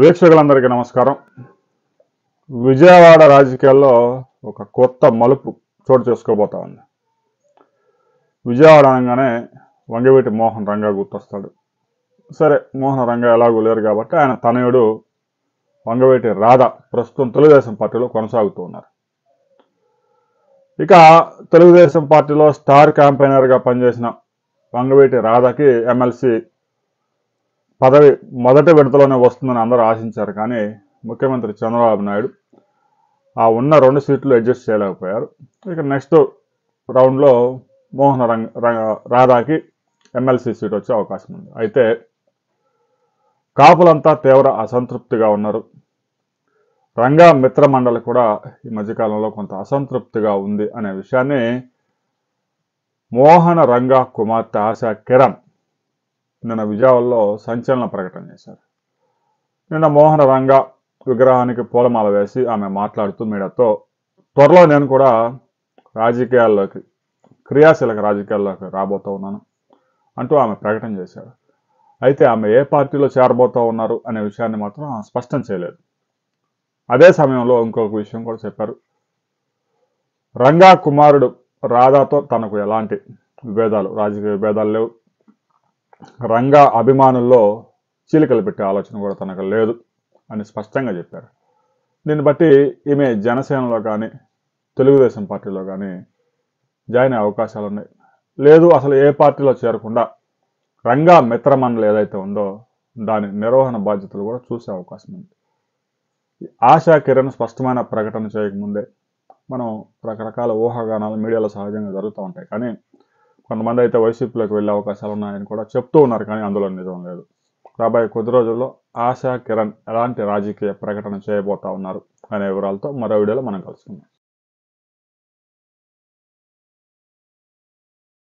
వీక్షకులందరికీ నమస్కారం. విజయవాడ రాజకీయాల్లో ఒక కొత్త మలుపు చోటు చేసుకోబోతా ఉంది. విజయవాడ అనగానే వంగవీటి మోహన్ రంగా గుర్తొస్తాడు. సరే, మోహన్ రంగా ఎలాగూ లేరు కాబట్టి ఆయన తనయుడు వంగవీటి రాధ ప్రస్తుతం తెలుగుదేశం పార్టీలో కొనసాగుతూ ఉన్నారు. ఇక తెలుగుదేశం పార్టీలో స్టార్ క్యాంపెయినర్గా పనిచేసిన వంగవీటి రాధకి ఎమ్మెల్సీ పదవి మొదటి విడతలోనే వస్తుందని అందరూ ఆశించారు. కానీ ముఖ్యమంత్రి చంద్రబాబు నాయుడు ఆ ఉన్న 2 సీట్లు అడ్జస్ట్ చేయలేకపోయారు. ఇక నెక్స్ట్ రౌండ్లో రాధాకి ఎమ్మెల్సీ సీట్ వచ్చే అవకాశం ఉంది. అయితే కాపులంతా తీవ్ర అసంతృప్తిగా ఉన్నారు. రంగా మిత్ర మండలి కూడా ఈ మధ్యకాలంలో కొంత అసంతృప్తిగా ఉంది అనే విషయాన్ని మోహన రంగా కుమార్తె ఆశా కిరణ్ నిన్న విజయవాడలో సంచలన ప్రకటన చేశారు. నిన్న మోహన రంగా విగ్రహానికి పూలమాల వేసి ఆమె మాట్లాడుతూ మీడియాతో త్వరలో నేను కూడా క్రియాశీలక రాజకీయాల్లోకి రాబోతూ ఉన్నాను అంటూ ఆమె ప్రకటన చేశారు. అయితే ఆమె ఏ పార్టీలో చేరబోతూ ఉన్నారు అనే విషయాన్ని మాత్రం స్పష్టం చేయలేదు. అదే సమయంలో ఇంకొక విషయం కూడా చెప్పారు. రంగా కుమారుడు రాధాతో తనకు ఎలాంటి రాజకీయ విభేదాలు లేవు. రంగా అభిమానుల్లో చీలికలు పెట్టే ఆలోచన కూడా తనకు లేదు అని స్పష్టంగా చెప్పారు. దీన్ని బట్టి ఈమె జనసేనలో కానీ తెలుగుదేశం పార్టీలో కానీ జాయిన్ అయ్యే అవకాశాలు ఉన్నాయి. లేదు, అసలు ఏ పార్టీలో చేరకుండా రంగా మిత్రమండలి ఏదైతే ఉందో దాని నిర్వహణ బాధ్యతలు కూడా చూసే అవకాశం ఉంది. ఆశా కిరణ్ స్పష్టమైన ప్రకటన చేయకముందే మనం రకరకాల ఊహాగానాలు మీడియాలో సహజంగా జరుగుతూ ఉంటాయి. కానీ కొంతమంది అయితే వైసీపీలోకి వెళ్ళే అవకాశాలు ఉన్నాయని కూడా చెప్తూ ఉన్నారు. కానీ అందులో నిజం లేదు. రాబోయే కొద్ది రోజుల్లో ఆశా కిరణ్ ఎలాంటి రాజకీయ ప్రకటన చేయబోతా ఉన్నారు అనే వివరాలతో మరో వీడియోలో మనం కలుసుకుందాం.